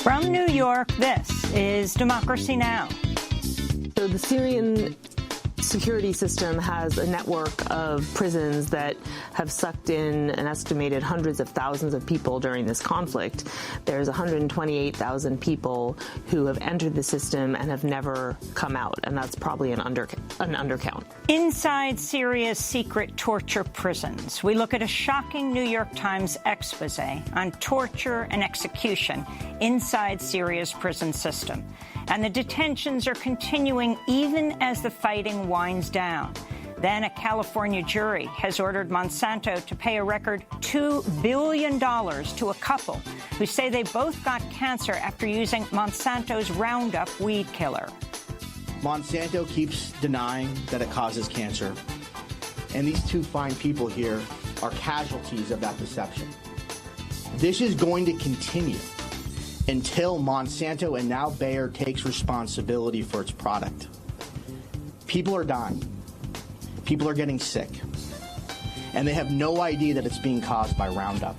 From New York, this is Democracy Now! So the Syrian security system has a network of prisons that have sucked in an estimated hundreds of thousands of people during this conflict. There's 128,000 people who have entered the system and have never come out, and that's probably an undercount. Inside Syria's secret torture prisons, we look at a shocking New York Times expose on torture and execution inside Syria's prison system. And the detentions are continuing even as the fighting winds down. Then a California jury has ordered Monsanto to pay a record $2 billion to a couple who say they both got cancer after using Monsanto's Roundup weed killer. Monsanto keeps denying that it causes cancer. And these two fine people here are casualties of that deception. This is going to continue until Monsanto and now Bayer takes responsibility for its product. People are dying. People are getting sick. And they have no idea that it's being caused by Roundup.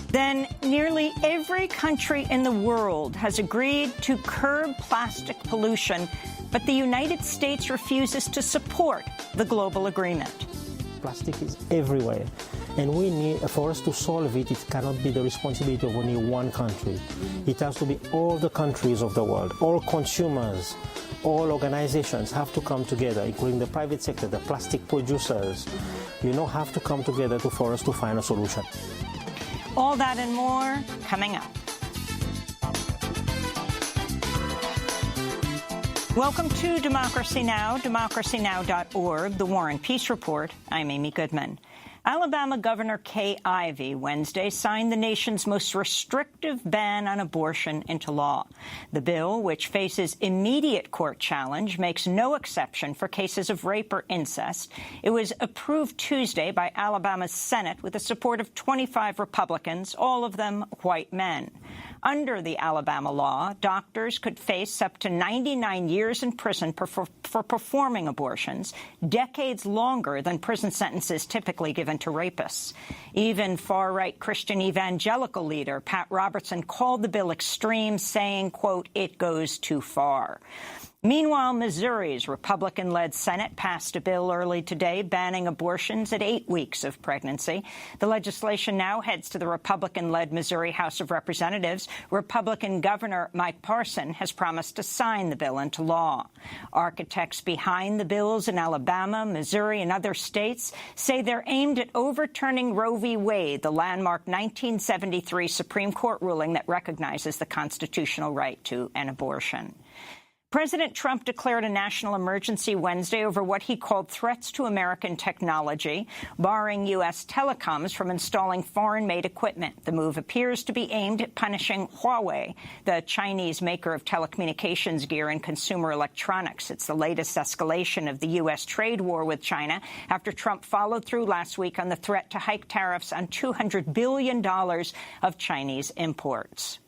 Then nearly every country in the world has agreed to curb plastic pollution, but the United States refuses to support the global agreement. Plastic is everywhere. And we need, for us to solve it, it cannot be the responsibility of only one country. It has to be all the countries of the world, all consumers, all organizations have to come together, including the private sector, the plastic producers, have to come together for us to find a solution. All that and more coming up. Welcome to Democracy Now!, democracynow.org, The War and Peace Report. I'm Amy Goodman. Alabama Governor Kay Ivey Wednesday signed the nation's most restrictive ban on abortion into law. The bill, which faces immediate court challenge, makes no exception for cases of rape or incest. It was approved Tuesday by Alabama's Senate with the support of 25 Republicans, all of them white men. Under the Alabama law, doctors could face up to 99 years in prison for performing abortions, decades longer than prison sentences typically given to rapists. Even far-right Christian evangelical leader Pat Robertson called the bill extreme, saying, quote, "It goes too far." Meanwhile, Missouri's Republican-led Senate passed a bill early today banning abortions at 8 weeks of pregnancy. The legislation now heads to the Republican-led Missouri House of Representatives. Republican Governor Mike Parson has promised to sign the bill into law. Architects behind the bills in Alabama, Missouri, and other states say they're aimed at overturning Roe v. Wade, the landmark 1973 Supreme Court ruling that recognizes the constitutional right to an abortion. President Trump declared a national emergency Wednesday over what he called threats to American technology, barring U.S. telecoms from installing foreign-made equipment. The move appears to be aimed at punishing Huawei, the Chinese maker of telecommunications gear and consumer electronics. It's the latest escalation of the U.S. trade war with China after Trump followed through last week on the threat to hike tariffs on $200 billion of Chinese imports.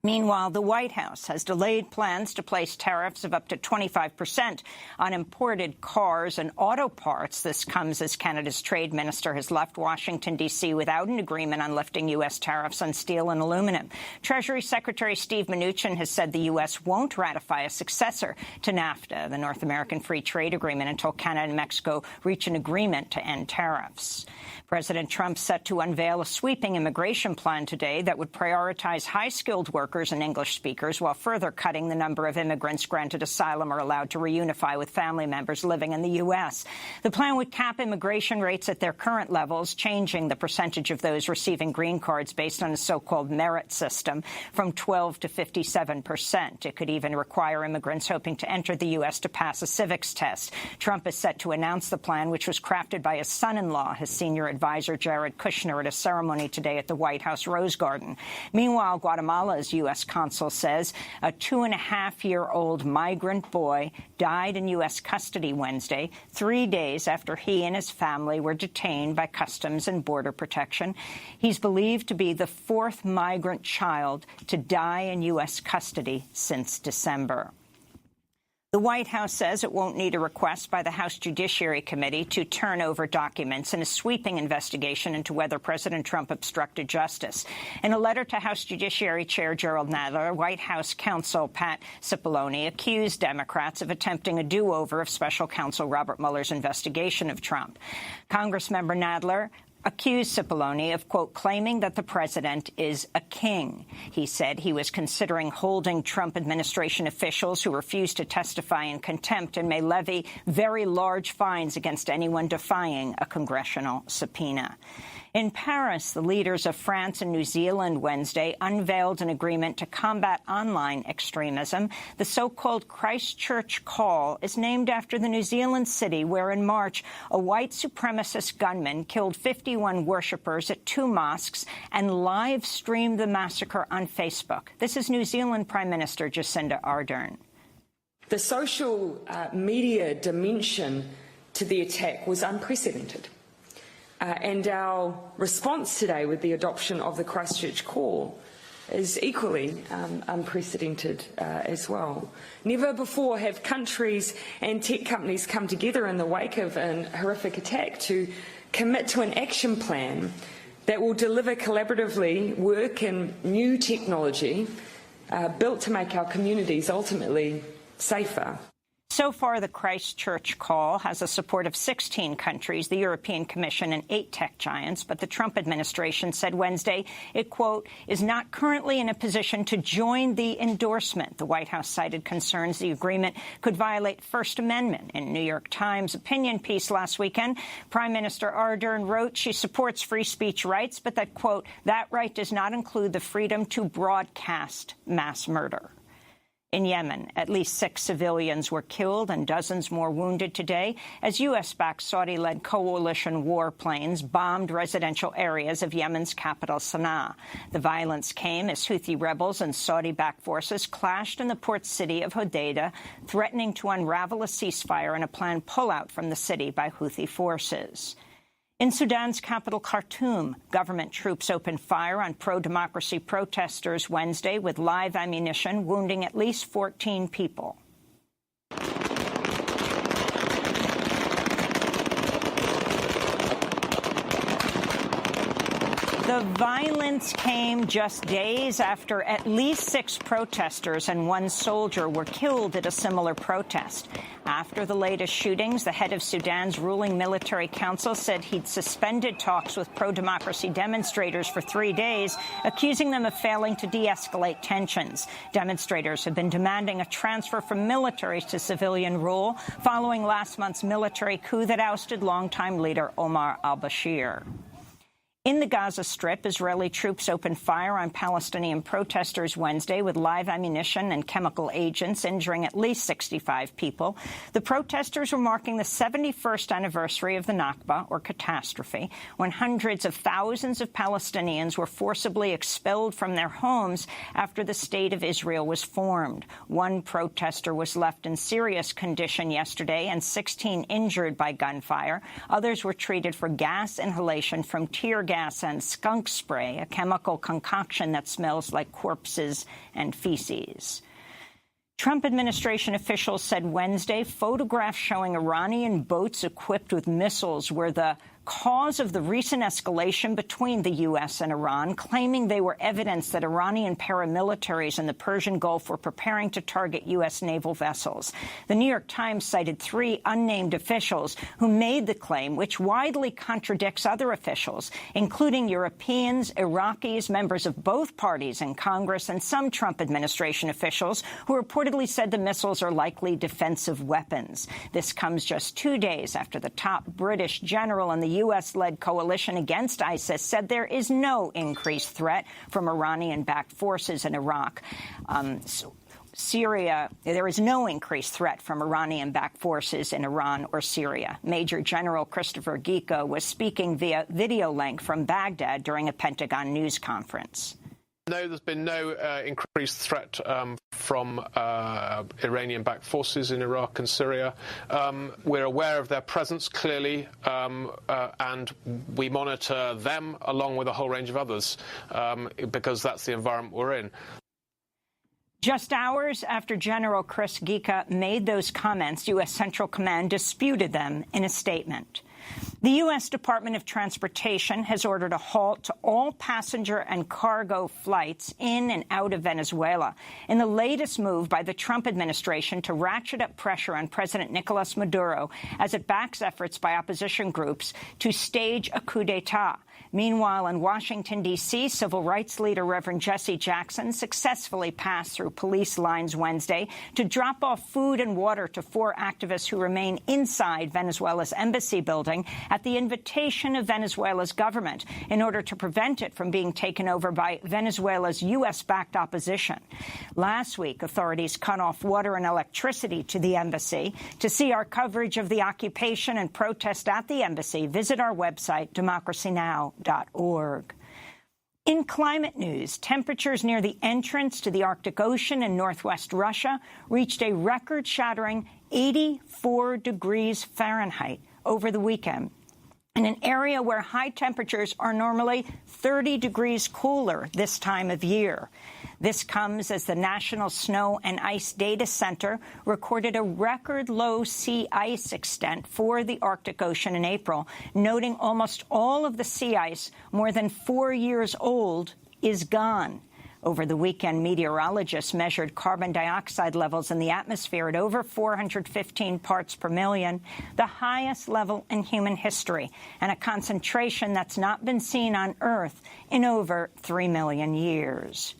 Meanwhile, the White House has delayed plans to place tariffs of up to 25% on imported cars and auto parts. This comes as Canada's trade minister has left Washington, D.C. without an agreement on lifting U.S. tariffs on steel and aluminum. Treasury Secretary Steve Mnuchin has said the U.S. won't ratify a successor to NAFTA, the North American Free Trade Agreement, until Canada and Mexico reach an agreement to end tariffs. President Trump set to unveil a sweeping immigration plan today that would prioritize high-skilled workers and English speakers while further cutting the number of immigrants granted asylum or allowed to reunify with family members living in the U.S. The plan would cap immigration rates at their current levels, changing the percentage of those receiving green cards based on a so-called merit system from 12 to 57%. It could even require immigrants hoping to enter the U.S. to pass a civics test. Trump is set to announce the plan, which was crafted by his son-in-law, his senior advisor Jared Kushner, at a ceremony today at the White House Rose Garden. Meanwhile, Guatemala's U.S. consul says a 2.5-year-old migrant boy died in U.S. custody Wednesday, 3 days after he and his family were detained by Customs and Border Protection. He's believed to be the fourth migrant child to die in U.S. custody since December. The White House says it won't need a request by the House Judiciary Committee to turn over documents in a sweeping investigation into whether President Trump obstructed justice. In a letter to House Judiciary Chair Gerald Nadler, White House counsel Pat Cipollone accused Democrats of attempting a do-over of special counsel Robert Mueller's investigation of Trump. Congressmember Nadler accused Cipollone of, quote, claiming that the president is a king. He said he was considering holding Trump administration officials who refused to testify in contempt and may levy very large fines against anyone defying a congressional subpoena. In Paris, the leaders of France and New Zealand Wednesday unveiled an agreement to combat online extremism. The so-called Christchurch Call is named after the New Zealand city where in March a white supremacist gunman killed 51 worshippers at 2 mosques and live-streamed the massacre on Facebook. This is New Zealand Prime Minister Jacinda Ardern. The social media dimension to the attack was unprecedented. And our response today with the adoption of the Christchurch Call is equally unprecedented as well. Never before have countries and tech companies come together in the wake of an horrific attack to commit to an action plan that will deliver collaboratively work and new technology built to make our communities ultimately safer. So far, the Christchurch Call has the support of 16 countries, the European Commission, and 8 tech giants. But the Trump administration said Wednesday it, quote, is not currently in a position to join the endorsement. The White House cited concerns the agreement could violate First Amendment. In a New York Times opinion piece last weekend, Prime Minister Ardern wrote she supports free speech rights, but that, quote, that right does not include the freedom to broadcast mass murder. In Yemen, at least 6 civilians were killed and dozens more wounded today as U.S.-backed Saudi-led coalition warplanes bombed residential areas of Yemen's capital, Sana'a. The violence came as Houthi rebels and Saudi-backed forces clashed in the port city of Hodeidah, threatening to unravel a ceasefire and a planned pullout from the city by Houthi forces. In Sudan's capital, Khartoum, government troops opened fire on pro-democracy protesters Wednesday with live ammunition, wounding at least 14 people. The violence came just days after at least 6 protesters and 1 soldier were killed at a similar protest. After the latest shootings, the head of Sudan's ruling military council said he'd suspended talks with pro-democracy demonstrators for 3 days, accusing them of failing to de-escalate tensions. Demonstrators have been demanding a transfer from military to civilian rule following last month's military coup that ousted longtime leader Omar al-Bashir. In the Gaza Strip, Israeli troops opened fire on Palestinian protesters Wednesday with live ammunition and chemical agents, injuring at least 65 people. The protesters were marking the 71st anniversary of the Nakba, or catastrophe, when hundreds of thousands of Palestinians were forcibly expelled from their homes after the State of Israel was formed. 1 protester was left in serious condition yesterday and 16 injured by gunfire. Others were treated for gas inhalation from tear gas and skunk spray, a chemical concoction that smells like corpses and feces. Trump administration officials said Wednesday photographs showing Iranian boats equipped with missiles were the cause of the recent escalation between the U.S. and Iran, claiming they were evidence that Iranian paramilitaries in the Persian Gulf were preparing to target U.S. naval vessels. The New York Times cited 3 unnamed officials who made the claim, which widely contradicts other officials, including Europeans, Iraqis, members of both parties in Congress, and some Trump administration officials who reportedly said the missiles are likely defensive weapons. This comes just 2 days after the top British general in the U.S.-led coalition against ISIS said there is no increased threat from Iranian-backed forces in Iraq. Syria, there is no increased threat from Iranian-backed forces in Iran or Syria. Major General Christopher Ghika was speaking via video link from Baghdad during a Pentagon news conference. No, there's been no increased threat from Iranian-backed forces in Iraq and Syria. We're aware of their presence, clearly, and we monitor them along with a whole range of others because that's the environment we're in. Just hours after General Chris Gica made those comments, U.S. Central Command disputed them in a statement. The U.S. Department of Transportation has ordered a halt to all passenger and cargo flights in and out of Venezuela in the latest move by the Trump administration to ratchet up pressure on President Nicolas Maduro as it backs efforts by opposition groups to stage a coup d'etat. Meanwhile, in Washington, D.C., civil rights leader Reverend Jesse Jackson successfully passed through police lines Wednesday to drop off food and water to 4 activists who remain inside Venezuela's embassy building at the invitation of Venezuela's government in order to prevent it from being taken over by Venezuela's U.S.-backed opposition. Last week, authorities cut off water and electricity to the embassy. To see our coverage of the occupation and protest at the embassy, visit our website, democracynow.org. In climate news, temperatures near the entrance to the Arctic Ocean in northwest Russia reached a record-shattering 84 degrees Fahrenheit over the weekend, in an area where high temperatures are normally 30 degrees cooler this time of year. This comes as the National Snow and Ice Data Center recorded a record low sea ice extent for the Arctic Ocean in April, noting almost all of the sea ice, more than 4 years old, is gone. Over the weekend, meteorologists measured carbon dioxide levels in the atmosphere at over 415 parts per million, the highest level in human history, and a concentration that's not been seen on Earth in over 3 million years.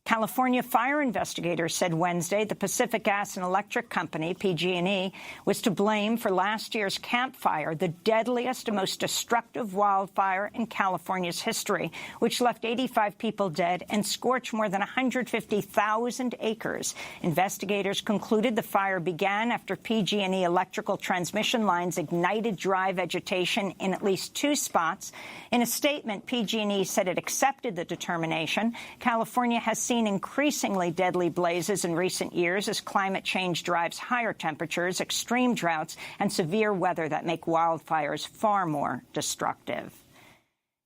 California fire investigators said Wednesday the Pacific Gas and Electric Company, PG&E, was to blame for last year's Camp Fire, the deadliest and most destructive wildfire in California's history, which left 85 people dead and scorched more than 150,000 acres. Investigators concluded the fire began after PG&E electrical transmission lines ignited dry vegetation in at least 2 spots. In a statement, PG&E said it accepted the determination. California has seen increasingly deadly blazes in recent years as climate change drives higher temperatures, extreme droughts, and severe weather that make wildfires far more destructive.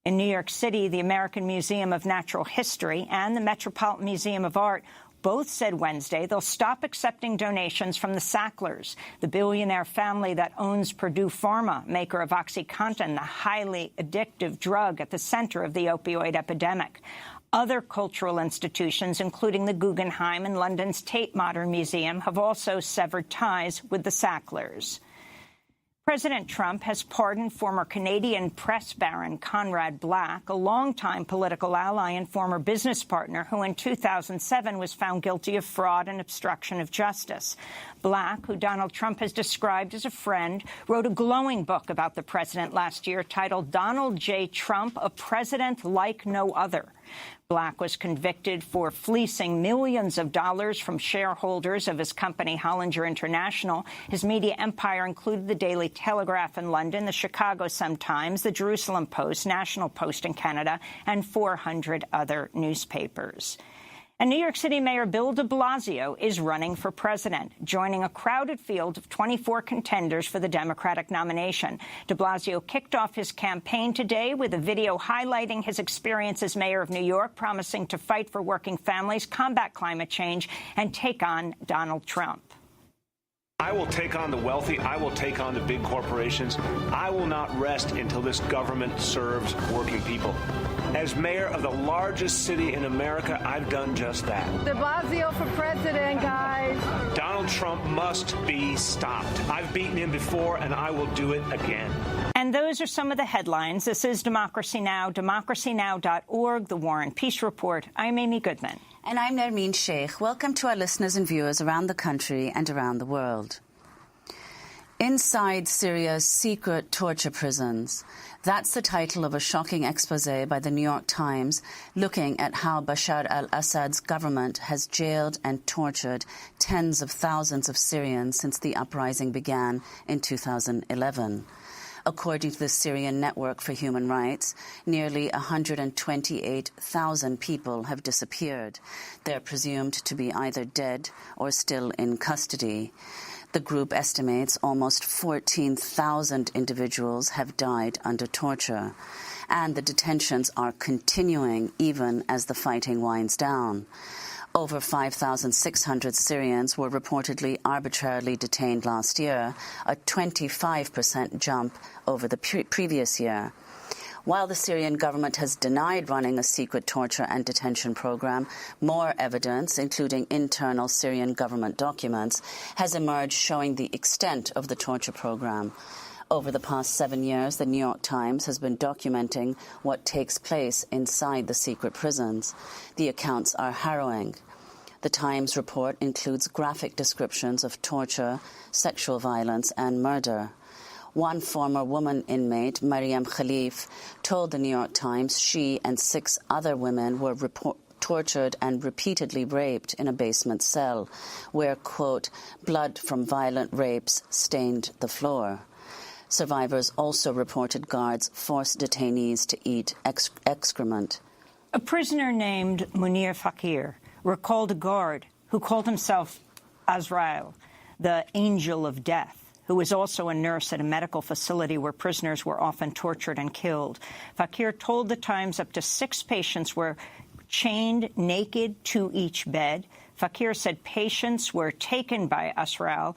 In New York City, the American Museum of Natural History and the Metropolitan Museum of Art both said Wednesday they'll stop accepting donations from the Sacklers, the billionaire family that owns Purdue Pharma, maker of OxyContin, the highly addictive drug at the center of the opioid epidemic. Other cultural institutions, including the Guggenheim and London's Tate Modern Museum, have also severed ties with the Sacklers. President Trump has pardoned former Canadian press baron Conrad Black, a longtime political ally and former business partner who in 2007 was found guilty of fraud and obstruction of justice. Black, who Donald Trump has described as a friend, wrote a glowing book about the president last year titled Donald J. Trump, A President Like No Other. Black was convicted for fleecing millions of dollars from shareholders of his company Hollinger International. His media empire included the Daily Telegraph in London, the Chicago Sun-Times, the Jerusalem Post, National Post in Canada, and 400 other newspapers. And New York City Mayor Bill de Blasio is running for president, joining a crowded field of 24 contenders for the Democratic nomination. De Blasio kicked off his campaign today with a video highlighting his experience as mayor of New York, promising to fight for working families, combat climate change, and take on Donald Trump. I will take on the wealthy. I will take on the big corporations. I will not rest until this government serves working people. As mayor of the largest city in America, I've done just that. De Blasio for president, guys. Donald Trump must be stopped. I've beaten him before, and I will do it again. And those are some of the headlines. This is Democracy Now!, democracynow.org, The War and Peace Report. I'm Amy Goodman. And I'm Nermeen Sheikh. Welcome to our listeners and viewers around the country and around the world. Inside Syria's secret torture prisons. That's the title of a shocking expose by the New York Times looking at how Bashar al-Assad's government has jailed and tortured tens of thousands of Syrians since the uprising began in 2011. According to the Syrian Network for Human Rights, nearly 128,000 people have disappeared. They're presumed to be either dead or still in custody. The group estimates almost 14,000 individuals have died under torture, and the detentions are continuing even as the fighting winds down. Over 5,600 Syrians were reportedly arbitrarily detained last year, a 25% jump over the previous year. While the Syrian government has denied running a secret torture and detention program, more evidence, including internal Syrian government documents, has emerged showing the extent of the torture program. Over the past 7 years, the New York Times has been documenting what takes place inside the secret prisons. The accounts are harrowing. The Times report includes graphic descriptions of torture, sexual violence and murder. One former woman inmate, Mariam Khalif, told the New York Times she and 6 other women were tortured and repeatedly raped in a basement cell where, quote, blood from violent rapes stained the floor. Survivors also reported guards forced detainees to eat excrement. A prisoner named Munir Fakir recalled a guard who called himself Azrael, the angel of death, who was also a nurse at a medical facility where prisoners were often tortured and killed. Fakir told the Times up to 6 patients were chained naked to each bed. Fakir said patients were taken by Azrael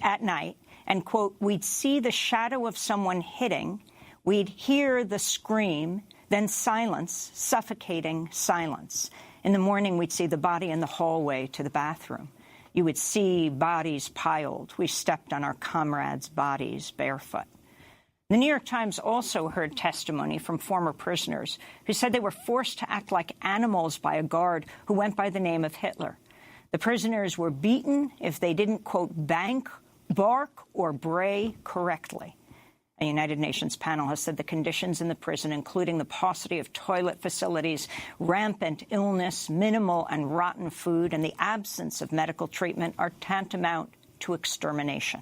at night and, quote, we'd see the shadow of someone hitting, we'd hear the scream, then silence, suffocating silence. In the morning, we'd see the body in the hallway to the bathroom. You would see bodies piled. We stepped on our comrades' bodies barefoot. The New York Times also heard testimony from former prisoners who said they were forced to act like animals by a guard who went by the name of Hitler. The prisoners were beaten if they didn't, quote, bark or bray correctly. A United Nations panel has said the conditions in the prison, including the paucity of toilet facilities, rampant illness, minimal and rotten food, and the absence of medical treatment, are tantamount to extermination.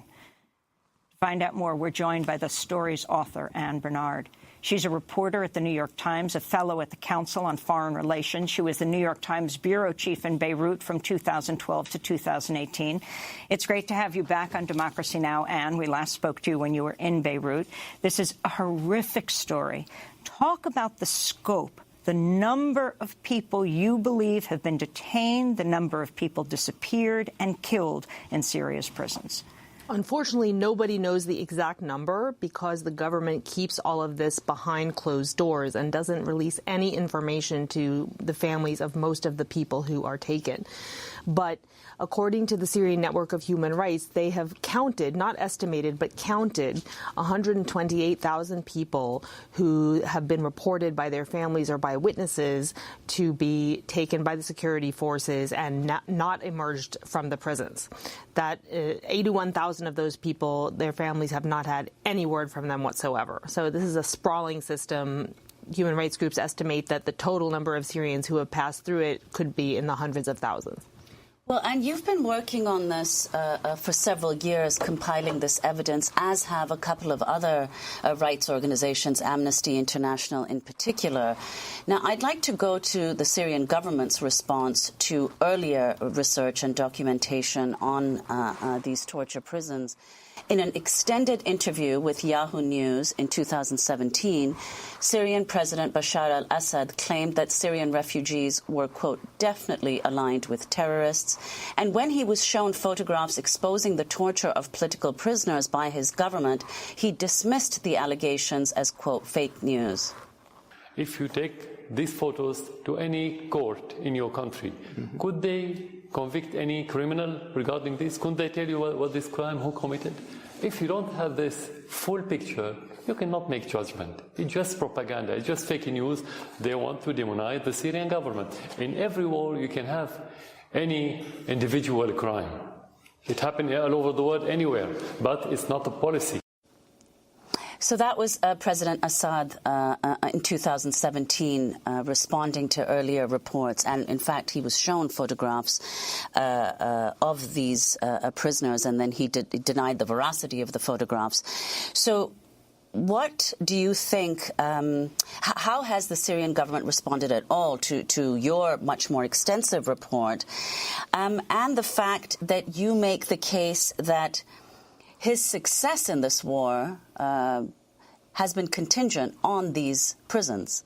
To find out more, we're joined by the story's author, Anne Bernard. She's a reporter at the New York Times, a fellow at the Council on Foreign Relations. She was the New York Times bureau chief in Beirut from 2012 to 2018. It's great to have you back on Democracy Now!, Anne. We last spoke to you when you were in Beirut. This is a horrific story. Talk about the scope, the number of people you believe have been detained, the number of people disappeared and killed in Syria's prisons. Unfortunately, nobody knows the exact number because the government keeps all of this behind closed doors and doesn't release any information to the families of most of the people who are taken. But according to the Syrian Network of Human Rights, they have counted, not estimated, but counted 128,000 people who have been reported by their families or by witnesses to be taken by the security forces and not emerged from the prisons. That 81,000 of those people, their families have not had any word from them whatsoever. So this is a sprawling system. Human rights groups estimate that the total number of Syrians who have passed through it could be in the hundreds of thousands. Well, and you've been working on this for several years, compiling this evidence, as have a couple of other rights organizations, Amnesty International in particular. Now, I'd like to go to the Syrian government's response to earlier research and documentation on these torture prisons. In an extended interview with Yahoo News in 2017, Syrian President Bashar al-Assad claimed that Syrian refugees were, quote, definitely aligned with terrorists. And when he was shown photographs exposing the torture of political prisoners by his government, he dismissed the allegations as, quote, fake news. If you take these photos to any court in your country, could they convict any criminal regarding this? Couldn't they tell you what this crime, who committed? If you don't have this full picture, you cannot make judgment. It's just propaganda. It's just fake news. They want to demonize the Syrian government. In every war, you can have any individual crime. It happened all over the world, anywhere, but it's not a policy. So that was President Assad in 2017 responding to earlier reports. And in fact, he was shown photographs of these prisoners, and then he denied the veracity of the photographs. So what do you think, how has the Syrian government responded at all to your much more extensive report and the fact that you make the case that his success in this war has been contingent on these prisons?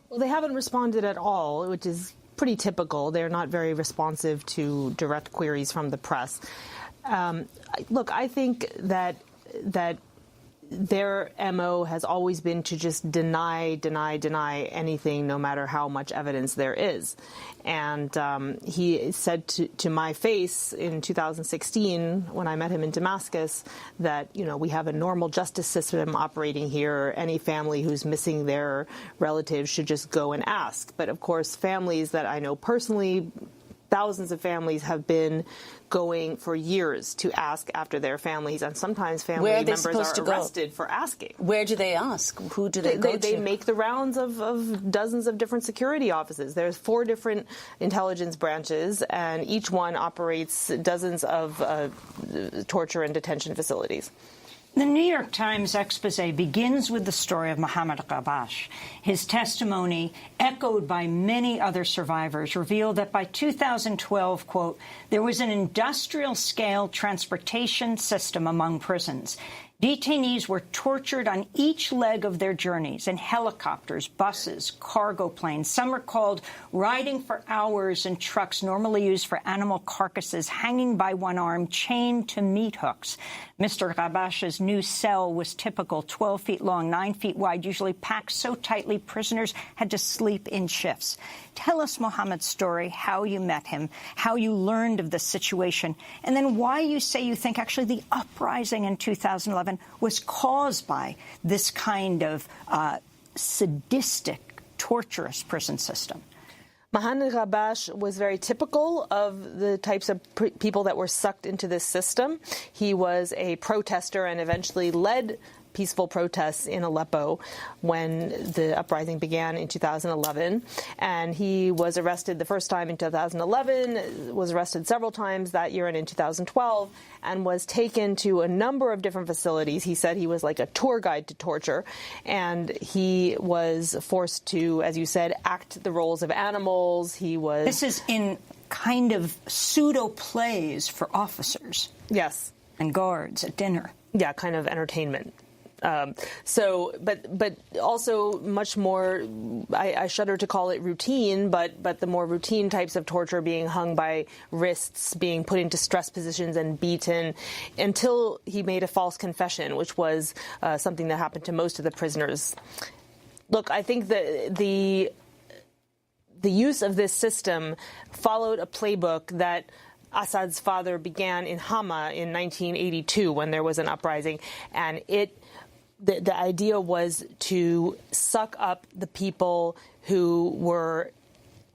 Well, they haven't responded at all, which is pretty typical. They're not very responsive to direct queries from the press. Look, I think that their MO has always been to just deny anything, no matter how much evidence there is. And he said to my face in 2016, when I met him in Damascus, that, we have a normal justice system operating here. Any family who's missing their relatives should just go and ask. But of course, families that I know personally, thousands of families have been going for years to ask after their families, and sometimes family members are arrested for asking. Where do they ask? Who do they go to? They make the rounds of dozens of different security offices. There's 4 different intelligence branches, and each one operates dozens of torture and detention facilities. The New York Times expose begins with the story of Mohammed Ghabash. His testimony, echoed by many other survivors, revealed that by 2012, quote, there was an industrial-scale transportation system among prisons. Detainees were tortured on each leg of their journeys in helicopters, buses, cargo planes. Some are called riding for hours in trucks normally used for animal carcasses, hanging by one arm, chained to meat hooks. Mr. Ghabash's new cell was typical, 12 feet long, 9 feet wide, usually packed so tightly prisoners had to sleep in shifts. Tell us Mohammed's story, how you met him, how you learned of the situation, and then why you say you think actually the uprising in 2011 was caused by this kind of sadistic, torturous prison system. Mohammed Ghabash was very typical of the types of people that were sucked into this system. He was a protester and eventually led peaceful protests in Aleppo when the uprising began in 2011. And he was arrested the first time in 2011, was arrested several times that year and in 2012, and was taken to a number of different facilities. He said he was like a tour guide to torture, and he was forced to, as you said, act the roles of animals. This is in kind of pseudo plays for officers. Yes. And guards at dinner. Yeah, kind of entertainment. But also much more, I shudder to call it routine, but the more routine types of torture, being hung by wrists, being put into stress positions and beaten until he made a false confession, which was something that happened to most of the prisoners. Look, I think that the use of this system followed a playbook that Assad's father began in Hama in 1982 when there was an uprising, and the idea was to suck up the people who were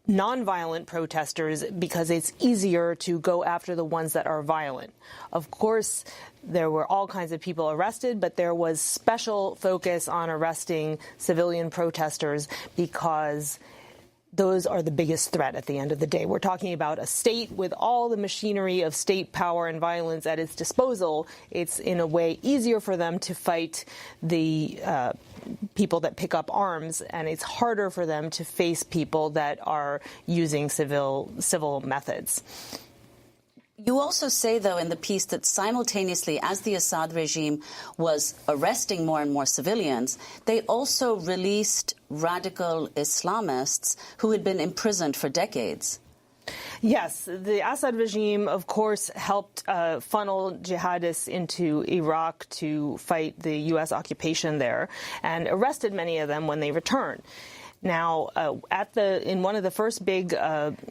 nonviolent protesters because it's easier to go after the ones that are violent. Of course, there were all kinds of people arrested, but there was special focus on arresting civilian protesters because those are the biggest threat at the end of the day. We're talking about a state with all the machinery of state power and violence at its disposal. It's in a way easier for them to fight the people that pick up arms, and it's harder for them to face people that are using civil methods. You also say, though, in the piece that simultaneously, as the Assad regime was arresting more and more civilians, they also released radical Islamists who had been imprisoned for decades. Yes, the Assad regime, of course, helped funnel jihadists into Iraq to fight the U.S. occupation there and arrested many of them when they returned. Now, in one of the first big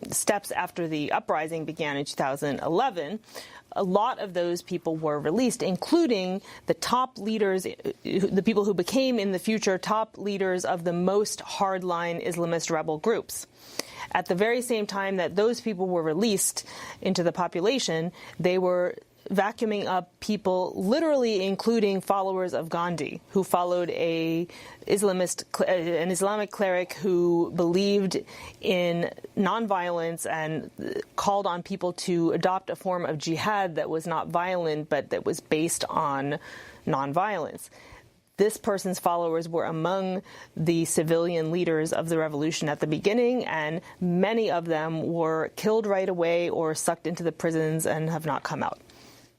steps after the uprising began in 2011, a lot of those people were released, including the top leaders, the people who became in the future top leaders of the most hardline Islamist rebel groups. At the very same time that those people were released into the population, they were vacuuming up people, literally including followers of Gandhi, who followed an Islamic cleric who believed in nonviolence and called on people to adopt a form of jihad that was not violent, but that was based on nonviolence. This person's followers were among the civilian leaders of the revolution at the beginning, and many of them were killed right away or sucked into the prisons and have not come out.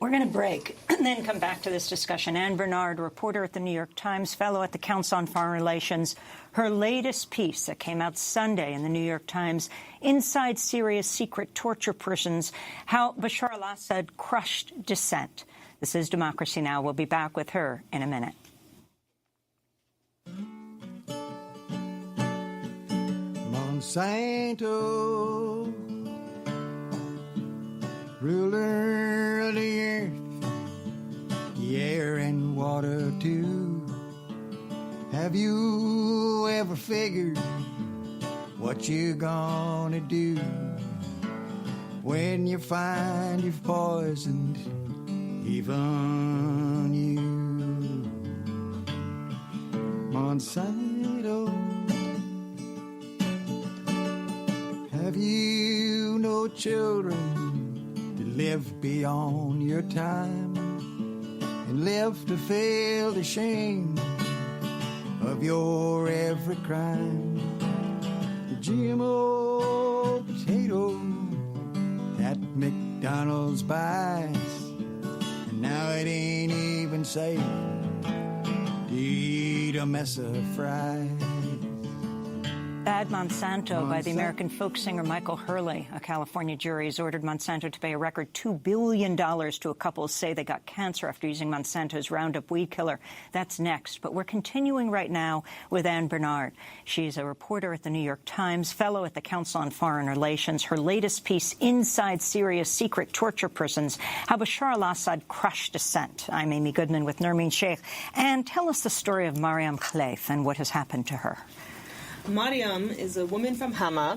We're going to break and then come back to this discussion. Anne Bernard, reporter at the New York Times, fellow at the Council on Foreign Relations. Her latest piece that came out Sunday in the New York Times, Inside Syria's Secret Torture Prisons, How Bashar al-Assad Crushed Dissent. This is Democracy Now! We'll be back with her in a minute. Monsanto, ruler of the earth, the air and water too. Have you ever figured what you're gonna do when you find you've poisoned even you? Monsanto, have you no children to live beyond your time and live to feel the shame of your every crime? The GMO potato that McDonald's buys, and now it ain't even safe to eat a mess of fries. Bad Monsanto by the American folk singer Michael Hurley. A California jury has ordered Monsanto to pay a record $2 billion to a couple who say they got cancer after using Monsanto's Roundup weed killer. That's next. But we're continuing right now with Anne Bernard. She's a reporter at the New York Times, fellow at the Council on Foreign Relations. Her latest piece, Inside Syria's Secret Torture Prisons, How Bashar al-Assad Crushed Dissent. I'm Amy Goodman with Nermeen Sheikh. And tell us the story of Mariam Khalef and what has happened to her. Mariam is a woman from Hama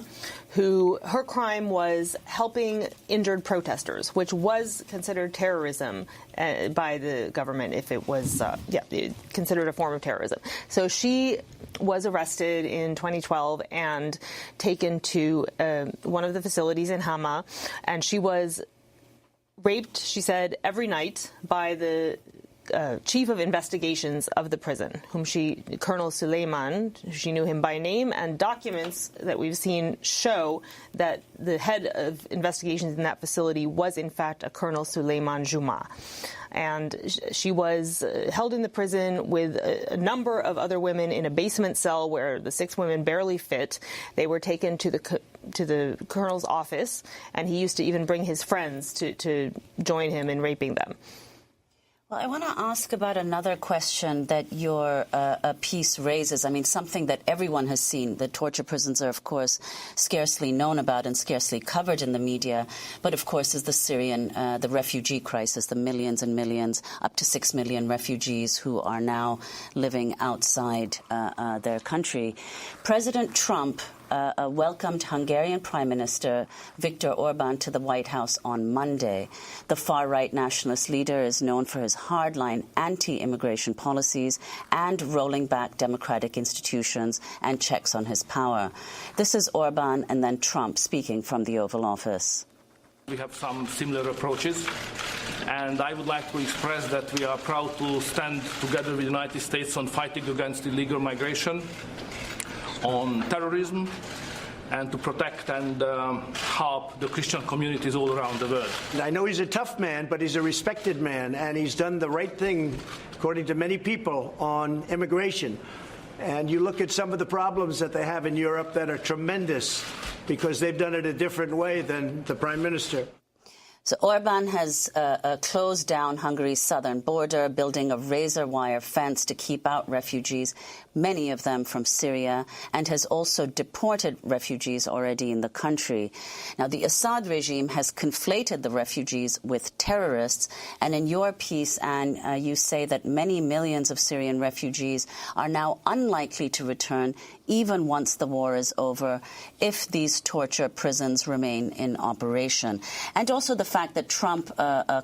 who her crime was helping injured protesters, which was considered terrorism by the government if it was considered a form of terrorism. So she was arrested in 2012 and taken to one of the facilities in Hama, and she was raped, she said, every night by the chief of investigations of the prison, Colonel Suleiman, she knew him by name, and documents that we've seen show that the head of investigations in that facility was in fact a Colonel Suleiman Juma. And she was held in the prison with a number of other women in a basement cell where the 6 women barely fit. They were taken to the colonel's office, and he used to even bring his friends to join him in raping them. Well, I want to ask about another question that your piece raises. I mean, something that everyone has seen. The torture prisons are, of course, scarcely known about and scarcely covered in the media. But, of course, is the Syrian, the refugee crisis, the millions and millions, up to 6 million refugees who are now living outside their country. President Trump welcomed Hungarian Prime Minister Viktor Orban to the White House on Monday. The far-right nationalist leader is known for his hardline anti-immigration policies and rolling back democratic institutions and checks on his power. This is Orban and then Trump speaking from the Oval Office. We have some similar approaches, and I would like to express that we are proud to stand together with the United States on fighting against illegal migration, on terrorism, and to protect and help the Christian communities all around the world. I know he's a tough man, but he's a respected man, and he's done the right thing, according to many people, on immigration. And you look at some of the problems that they have in Europe that are tremendous because they've done it a different way than the Prime Minister. So Orban has closed down Hungary's southern border, building a razor wire fence to keep out refugees, many of them from Syria, and has also deported refugees already in the country. Now, the Assad regime has conflated the refugees with terrorists, and in your piece, Anne, you say that many millions of Syrian refugees are now unlikely to return even once the war is over, if these torture prisons remain in operation. And also the fact that Trump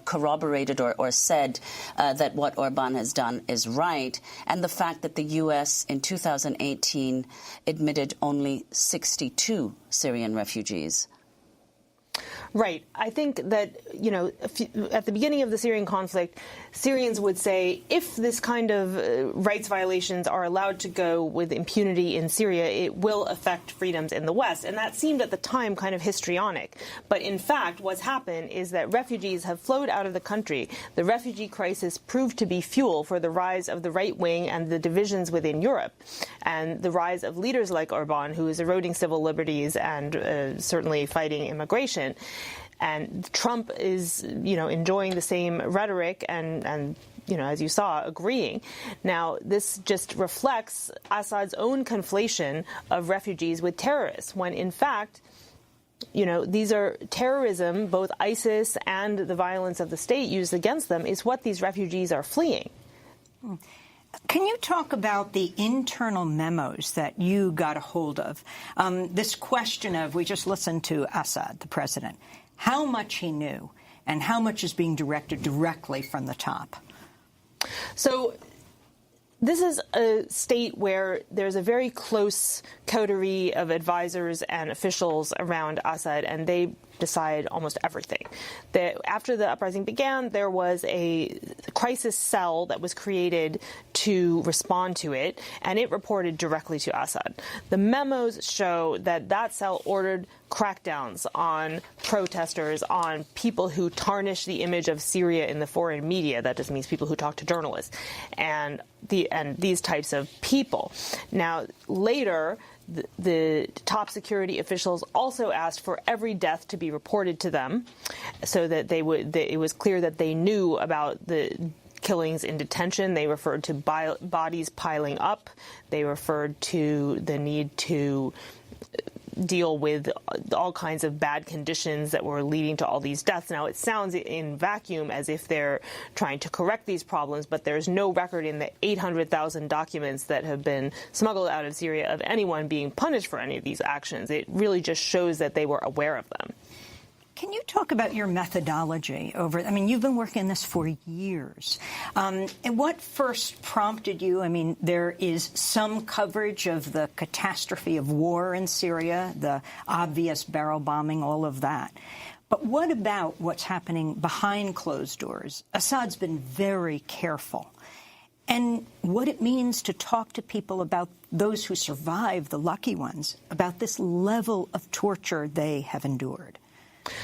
corroborated or said that what Orban has done is right, and the fact that the U.S. in 2018 admitted only 62 Syrian refugees. Right. I think that at the beginning of the Syrian conflict, Syrians would say, if this kind of rights violations are allowed to go with impunity in Syria, it will affect freedoms in the West. And that seemed at the time kind of histrionic. But in fact, what's happened is that refugees have flowed out of the country. The refugee crisis proved to be fuel for the rise of the right wing and the divisions within Europe, and the rise of leaders like Orban, who is eroding civil liberties and certainly fighting immigration. And Trump is, enjoying the same rhetoric and as you saw, agreeing. Now, this just reflects Assad's own conflation of refugees with terrorists, when in fact, these are terrorism, both ISIS and the violence of the state used against them, is what these refugees are fleeing. Can you talk about the internal memos that you got a hold of? This question of, we just listened to Assad, the president, how much he knew and how much is being directed directly from the top? So this is a state where there's a very close coterie of advisors and officials around Assad, and they decide almost everything. After the uprising began, there was a crisis cell that was created to respond to it, and it reported directly to Assad. The memos show that that cell ordered crackdowns on protesters, on people who tarnish the image of Syria in the foreign media. That just means people who talk to journalists, and these types of people. Now, later, the top security officials also asked for every death to be reported to them, so that it was clear that they knew about the killings in detention. They referred to bodies piling up. They referred to the need to deal with all kinds of bad conditions that were leading to all these deaths. Now, it sounds in vacuum as if they're trying to correct these problems, but there's no record in the 800,000 documents that have been smuggled out of Syria of anyone being punished for any of these actions. It really just shows that they were aware of them. Can you talk about your methodology you've been working this for years. And what first prompted you? There is some coverage of the catastrophe of war in Syria, the obvious barrel bombing, all of that. But what about what's happening behind closed doors? Assad's been very careful. And what it means to talk to people about those who survive, the lucky ones, about this level of torture they have endured.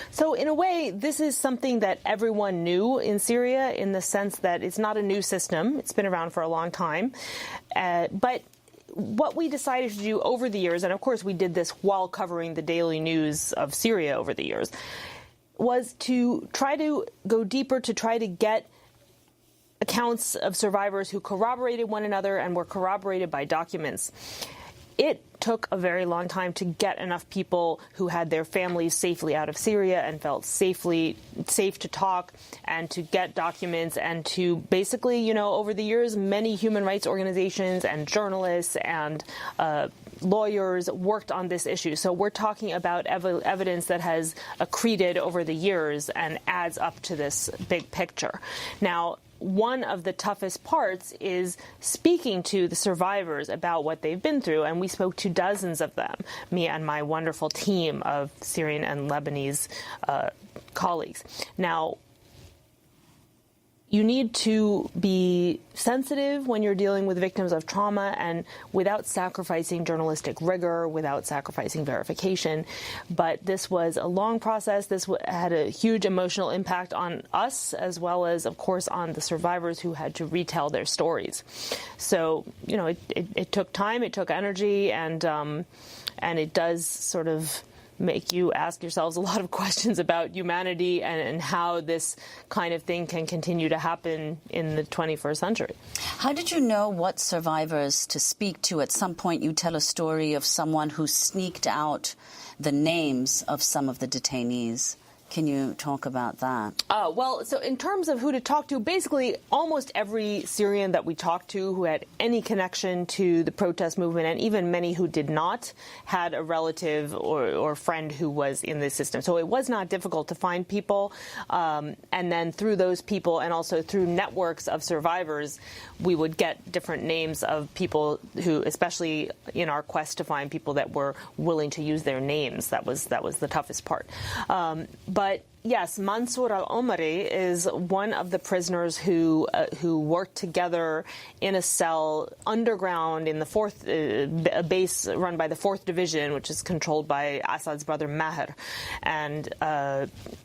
So in a way, this is something that everyone knew in Syria, in the sense that it's not a new system. It's been around for a long time. But what we decided to do over the years, and of course we did this while covering the daily news of Syria over the years, was to try to go deeper, to try to get accounts of survivors who corroborated one another and were corroborated by documents. It took a very long time to get enough people who had their families safely out of Syria and felt safe to talk and to get documents, and to basically, over the years, many human rights organizations and journalists and lawyers worked on this issue. So we're talking about evidence that has accreted over the years and adds up to this big picture. Now, one of the toughest parts is speaking to the survivors about what they've been through, and we spoke to dozens of them, me and my wonderful team of Syrian and Lebanese colleagues. Now, you need to be sensitive when you're dealing with victims of trauma, and without sacrificing journalistic rigor, without sacrificing verification. But this was a long process. This had a huge emotional impact on us, as well as, of course, on the survivors who had to retell their stories. So, it took time, it took energy, and it does sort of make you ask yourselves a lot of questions about humanity and how this kind of thing can continue to happen in the 21st century. How did you know what survivors to speak to? At some point you tell a story of someone who sneaked out the names of some of the detainees. Can you talk about that? Well, so in terms of who to talk to, basically almost every Syrian that we talked to who had any connection to the protest movement, and even many who did not, had a relative or friend who was in this system. So it was not difficult to find people. And then through those people, and also through networks of survivors, we would get different names of people who, especially in our quest to find people that were willing to use their names. That was the toughest part. But, yes, Mansour al-Omari is one of the prisoners who worked together in a cell underground in the a base run by the 4th Division, which is controlled by Assad's brother Maher. And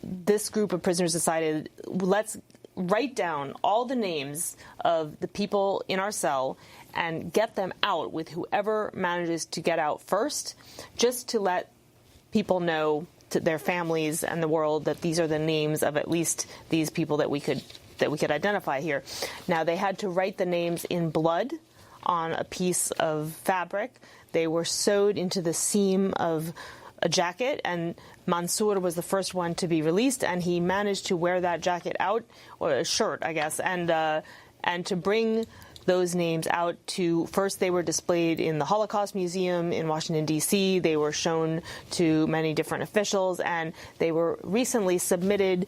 this group of prisoners decided, let's write down all the names of the people in our cell and get them out with whoever manages to get out first, just to let people know, to their families and the world, that these are the names of at least these people that we could identify here. Now, they had to write the names in blood on a piece of fabric. They were sewed into the seam of a jacket, and Mansour was the first one to be released, and he managed to wear that jacket out, or a shirt, I guess, and to bring those names out to, first they were displayed in the Holocaust Museum in Washington, D.C. They were shown to many different officials, and they were recently submitted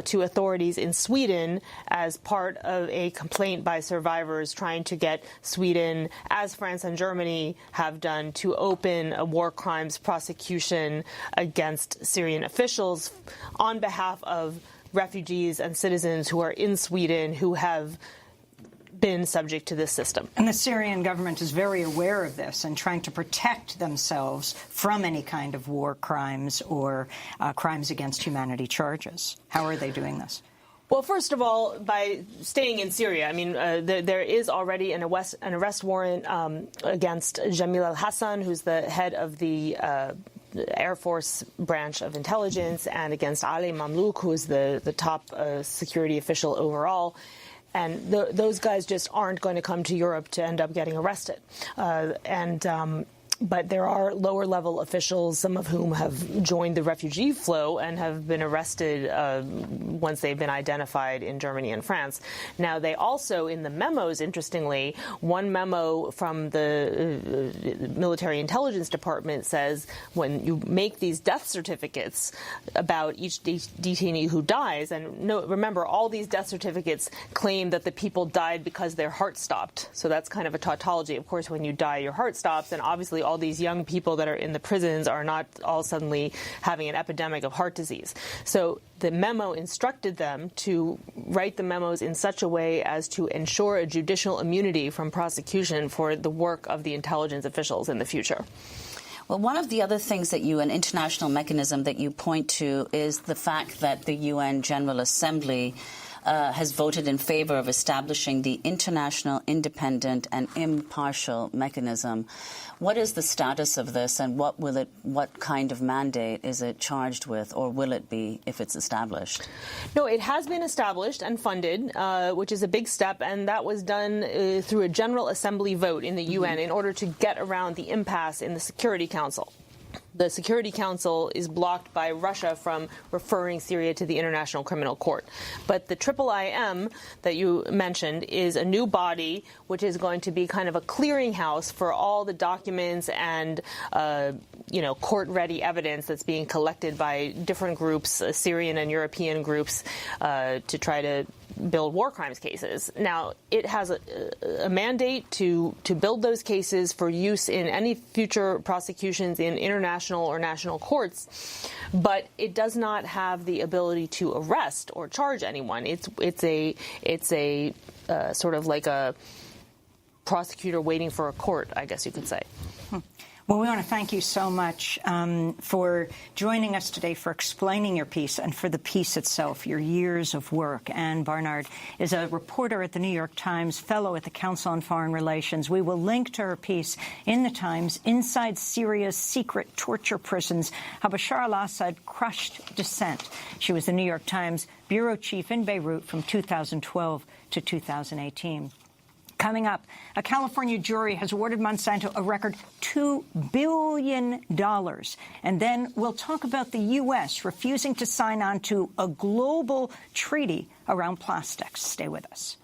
to authorities in Sweden as part of a complaint by survivors trying to get Sweden, as France and Germany have done, to open a war crimes prosecution against Syrian officials on behalf of refugees and citizens who are in Sweden who have been subject to this system. And the Syrian government is very aware of this and trying to protect themselves from any kind of war crimes or crimes against humanity charges. How are they doing this? Well, first of all, by staying in Syria. I mean, there is already an arrest warrant against Jamil al-Hassan, who's the head of the Air Force branch of intelligence, and against Ali Mamlouk, who is the top security official overall. And those guys just aren't going to come to Europe to end up getting arrested. But there are lower-level officials, some of whom have joined the refugee flow and have been arrested once they've been identified in Germany and France. Now, they also, in the memos, interestingly, one memo from the military intelligence department says when you make these death certificates about each detainee who dies, and remember, all these death certificates claim that the people died because their heart stopped. So that's kind of a tautology. Of course, when you die, your heart stops, and obviously all these young people that are in the prisons are not all suddenly having an epidemic of heart disease. So the memo instructed them to write the memos in such a way as to ensure a judicial immunity from prosecution for the work of the intelligence officials in the future. Well, one of the other things that an international mechanism that you point to is the fact that the UN General Assembly has voted in favor of establishing the International Independent and Impartial Mechanism. What is the status of this, and what kind of mandate is it charged with, or will it be if it's established? No, it has been established and funded, which is a big step, and that was done through a General Assembly vote in the UN in order to get around the impasse in the Security Council. The Security Council is blocked by Russia from referring Syria to the International Criminal Court. But the IIIM that you mentioned is a new body which is going to be kind of a clearinghouse for all the documents and, court-ready evidence that's being collected by different groups, Syrian and European groups, to try to build war crimes cases. Now, it has a mandate to build those cases for use in any future prosecutions in international or national courts, but it does not have the ability to arrest or charge anyone. It's a sort of like a prosecutor waiting for a court, I guess you could say. Well, we want to thank you so much for joining us today, for explaining your piece and for the piece itself, your years of work. Anne Barnard is a reporter at the New York Times, fellow at the Council on Foreign Relations. We will link to her piece in the Times, Inside Syria's Secret Torture Prisons, How Bashar al-Assad Crushed Dissent. She was the New York Times bureau chief in Beirut from 2012 to 2018. Coming up, a California jury has awarded Monsanto a record $2 billion. And then we'll talk about the U.S. refusing to sign on to a global treaty around plastics. Stay with us.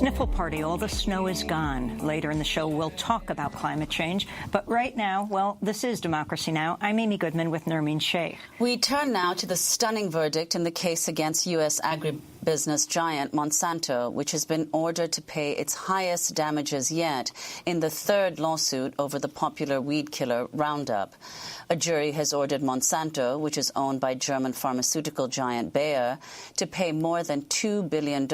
Sniffle party, all the snow is gone. Later in the show, we'll talk about climate change. But right now, well, this is Democracy Now! I'm Amy Goodman with Nermeen Sheikh. We turn now to the stunning verdict in the case against U.S. agribusiness giant Monsanto, which has been ordered to pay its highest damages yet in the third lawsuit over the popular weed killer Roundup. A jury has ordered Monsanto, which is owned by German pharmaceutical giant Bayer, to pay more than $2 billion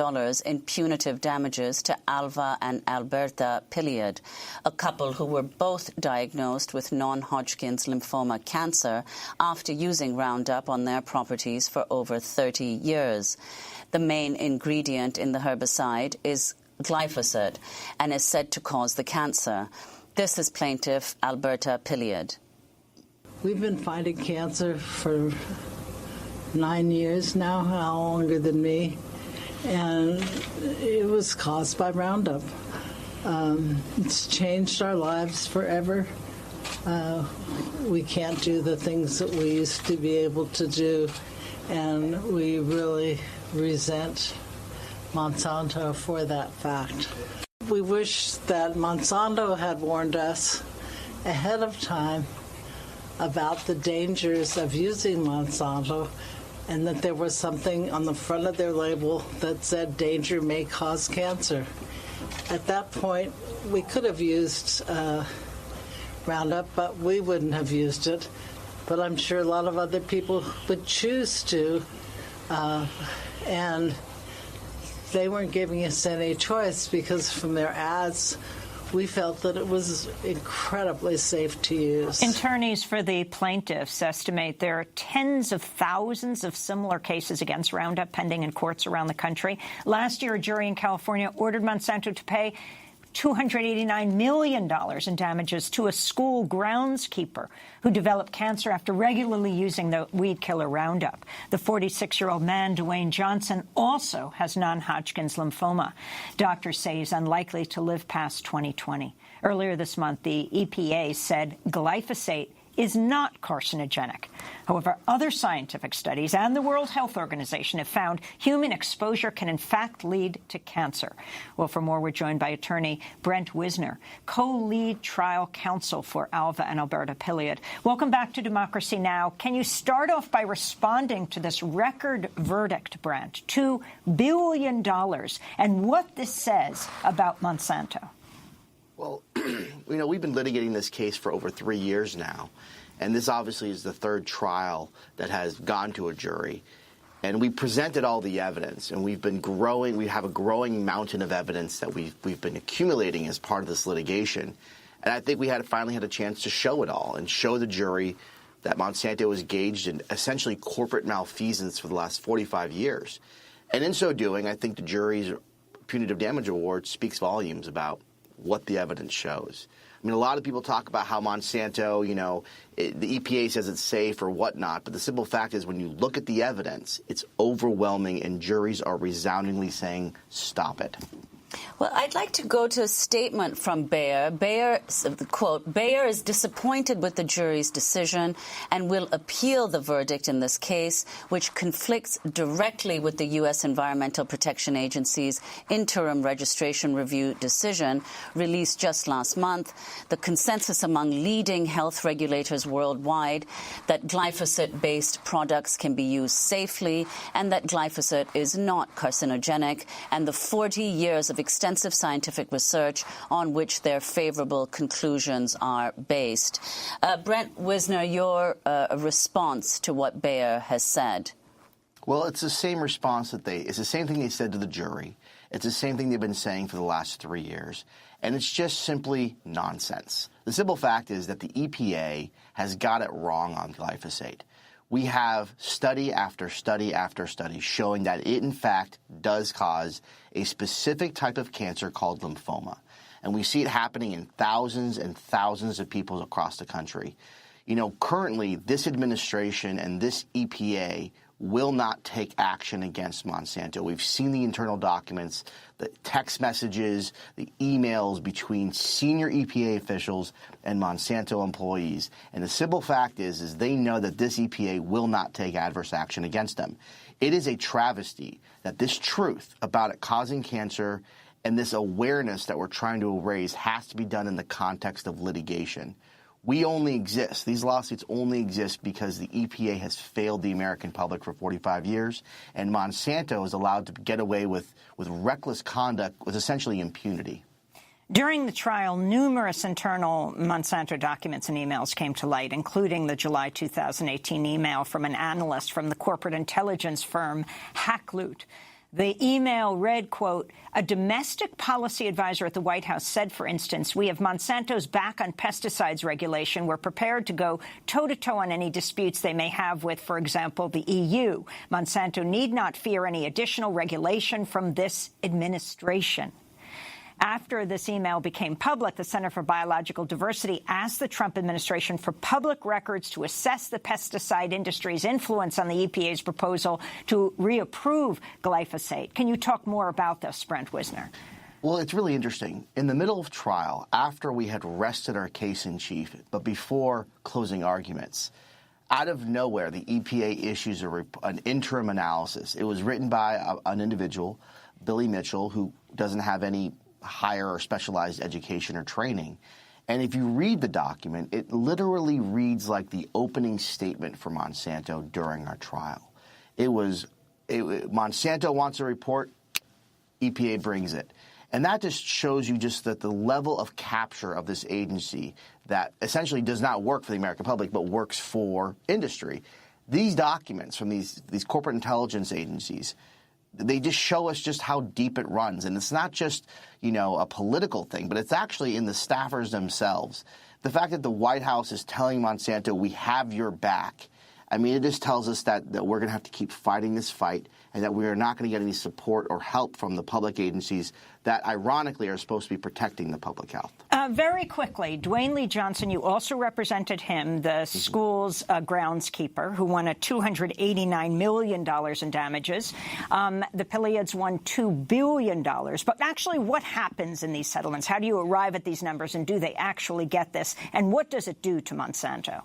in punitive damages to Alva and Alberta Piliad, a couple who were both diagnosed with non-Hodgkin's lymphoma cancer after using Roundup on their properties for over 30 years. The main ingredient in the herbicide is glyphosate and is said to cause the cancer. This is plaintiff Alberta Piliad. We've been fighting cancer for 9 years now, longer than me, and it was caused by Roundup. It's changed our lives forever. We can't do the things that we used to be able to do, and we really resent Monsanto for that fact. We wish that Monsanto had warned us ahead of time about the dangers of using Monsanto, and that there was something on the front of their label that said danger may cause cancer. At that point, we could have used Roundup, but we wouldn't have used it. But I'm sure a lot of other people would choose to, and they weren't giving us any choice because from their ads, we felt that it was incredibly safe to use. Attorneys for the plaintiffs estimate there are tens of thousands of similar cases against Roundup pending in courts around the country. Last year, a jury in California ordered Monsanto to pay $289 million in damages to a school groundskeeper who developed cancer after regularly using the weed killer Roundup. The 46-year-old man, Dwayne Johnson, also has non-Hodgkin's lymphoma. Doctors say he's unlikely to live past 2020. Earlier this month, the EPA said glyphosate is not carcinogenic. However, other scientific studies and the World Health Organization have found human exposure can in fact lead to cancer. Well, for more, we're joined by attorney Brent Wisner, co-lead trial counsel for Alva and Alberta Piliad. Welcome back to Democracy Now! Can you start off by responding to this record verdict, Brent, $2 billion, and what this says about Monsanto? Well, we've been litigating this case for over 3 years now, and this obviously is the third trial that has gone to a jury. And we presented all the evidence, and we've been growing. We have a growing mountain of evidence that we've been accumulating as part of this litigation. And I think we finally had a chance to show it all and show the jury that Monsanto was engaged in essentially corporate malfeasance for the last 45 years. And in so doing, I think the jury's punitive damage award speaks volumes about what the evidence shows. I mean, a lot of people talk about how Monsanto, the EPA says it's safe or whatnot, but the simple fact is when you look at the evidence, it's overwhelming, and juries are resoundingly saying, stop it. Well, I'd like to go to a statement from Bayer. Bayer, quote, Bayer is disappointed with the jury's decision and will appeal the verdict in this case, which conflicts directly with the U.S. Environmental Protection Agency's interim registration review decision released just last month. The consensus among leading health regulators worldwide that glyphosate-based products can be used safely and that glyphosate is not carcinogenic, and the 40 years of extensive scientific research on which their favorable conclusions are based. Brent Wisner, your response to what Bayer has said? Well, it's the same response it's the same thing they said to the jury. It's the same thing they've been saying for the last 3 years. And it's just simply nonsense. The simple fact is that the EPA has got it wrong on glyphosate. We have study after study after study showing that it, in fact, does cause a specific type of cancer called lymphoma. And we see it happening in thousands and thousands of people across the country. Currently, this administration and this EPA will not take action against Monsanto. We've seen the internal documents, the text messages, the emails between senior EPA officials and Monsanto employees. And the simple fact is they know that this EPA will not take adverse action against them. It is a travesty that this truth about it causing cancer and this awareness that we're trying to raise has to be done in the context of litigation. We only exist, these lawsuits only exist because the EPA has failed the American public for 45 years, and Monsanto is allowed to get away with reckless conduct with essentially impunity. During the trial, numerous internal Monsanto documents and emails came to light, including the July 2018 email from an analyst from the corporate intelligence firm Hackloot. The email read, quote, "A domestic policy advisor at the White House said, for instance, we have Monsanto's back on pesticides regulation. We're prepared to go toe-to-toe on any disputes they may have with, for example, the EU. Monsanto need not fear any additional regulation from this administration." After this email became public, the Center for Biological Diversity asked the Trump administration for public records to assess the pesticide industry's influence on the EPA's proposal to reapprove glyphosate. Can you talk more about this, Brent Wisner? Well, it's really interesting. In the middle of trial, after we had rested our case in chief, but before closing arguments, out of nowhere, the EPA issues an interim analysis. It was written by an individual, Billy Mitchell, who doesn't have any higher or specialized education or training. And if you read the document, it literally reads like the opening statement for Monsanto during our trial. Monsanto wants a report, EPA brings it. And that just shows you just that the level of capture of this agency that essentially does not work for the American public but works for industry. These documents from these corporate intelligence agencies, they just show us just how deep it runs. And it's not just, a political thing, but it's actually in the staffers themselves. The fact that the White House is telling Monsanto, we have your back, I mean, it just tells us that we're going to have to keep fighting this fight and that we are not going to get any support or help from the public agencies that, ironically, are supposed to be protecting the public health. Very quickly, Dwayne Lee Johnson, you also represented him, the school's groundskeeper, who won $289 million in damages. The Pleiades won $2 billion. But actually, what happens in these settlements? How do you arrive at these numbers, and do they actually get this? And what does it do to Monsanto?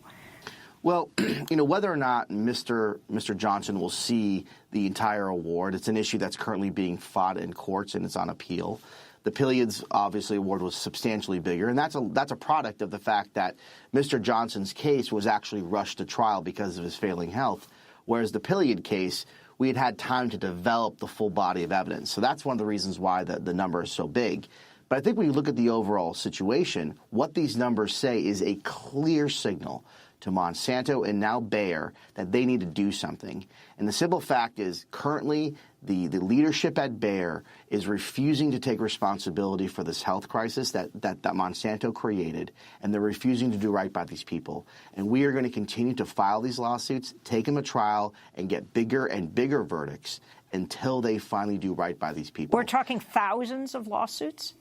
Well, whether or not Mr. Johnson will see the entire award, it's an issue that's currently being fought in courts and it's on appeal. The Pleiades, obviously, award was substantially bigger, and that's a product of the fact that Mr. Johnson's case was actually rushed to trial because of his failing health, whereas the Pleiade case, we had time to develop the full body of evidence. So that's one of the reasons why the number is so big. But I think when you look at the overall situation, what these numbers say is a clear signal to Monsanto and now Bayer that they need to do something. And the simple fact is currently the leadership at Bayer is refusing to take responsibility for this health crisis that Monsanto created, and they're refusing to do right by these people. And we are going to continue to file these lawsuits, take them to trial, and get bigger and bigger verdicts until they finally do right by these people. We're talking thousands of lawsuits?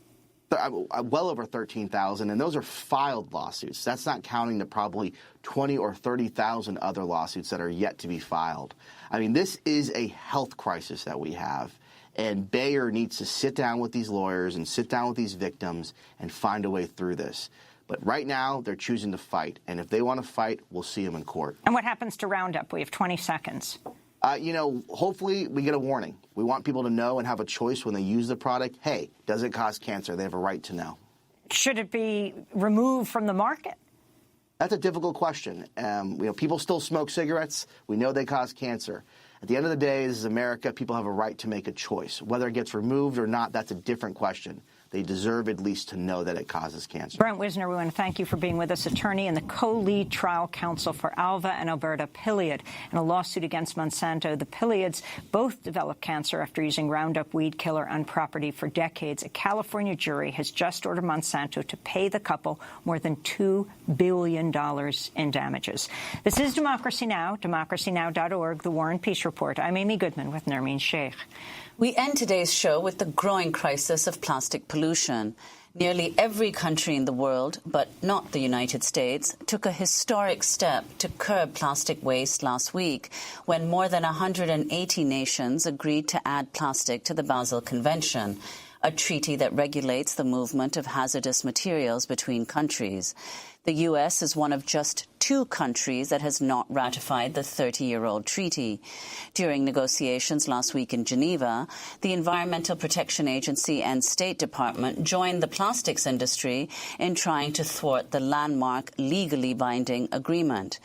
Well over 13,000, and those are filed lawsuits. That's not counting the probably 20 or 30,000 other lawsuits that are yet to be filed. I mean, this is a health crisis that we have, and Bayer needs to sit down with these lawyers and sit down with these victims and find a way through this. But right now, they're choosing to fight, and if they want to fight, we'll see them in court. And what happens to Roundup? We have 20 seconds. Hopefully we get a warning. We want people to know and have a choice when they use the product. Hey, does it cause cancer? They have a right to know. Should it be removed from the market? That's a difficult question. People still smoke cigarettes. We know they cause cancer. At the end of the day, this is America. People have a right to make a choice. Whether it gets removed or not, that's a different question. They deserve at least to know that it causes cancer. Brent Wisner, we want to thank you for being with us, attorney and the co-lead trial counsel for Alva and Alberta Pleiade in a lawsuit against Monsanto. The Pleiades both developed cancer after using Roundup weed killer on property for decades. A California jury has just ordered Monsanto to pay the couple more than $2 billion in damages. This is Democracy Now!, democracynow.org, The War and Peace Report. I'm Amy Goodman with Nermeen Sheikh. We end today's show with the growing crisis of plastic pollution. Nearly every country in the world, but not the United States, took a historic step to curb plastic waste last week when more than 180 nations agreed to add plastic to the Basel Convention. a treaty that regulates the movement of hazardous materials between countries. The U.S. is one of just 2 countries that has not ratified the 30-year-old treaty. During negotiations last week in Geneva, the Environmental Protection Agency and State Department joined the plastics industry in trying to thwart the landmark legally binding agreement.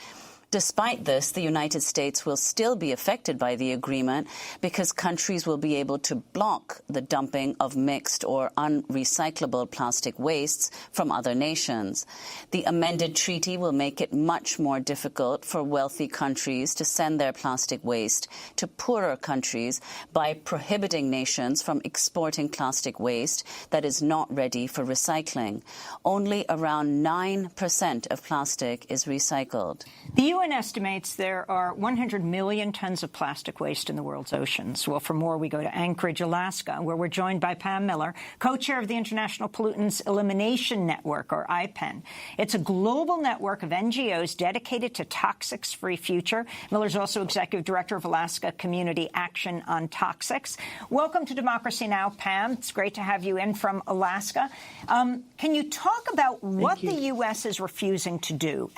Despite this, the United States will still be affected by the agreement because countries will be able to block the dumping of mixed or unrecyclable plastic wastes from other nations. The amended treaty will make it much more difficult for wealthy countries to send their plastic waste to poorer countries by prohibiting nations from exporting plastic waste that is not ready for recycling. Only around 9% of plastic is recycled. The UN estimates there are 100 million tons of plastic waste in the world's oceans. Well, for more, we go to Anchorage, Alaska, where we're joined by Pam Miller, co-chair of the International Pollutants Elimination Network, or IPEN. It's a global network of NGOs dedicated to toxics-free future. Miller's also executive director of Alaska Community Action on Toxics. Welcome to Democracy Now!, Pam. It's great to have you in from Alaska. Can you talk about what the U.S. is refusing to do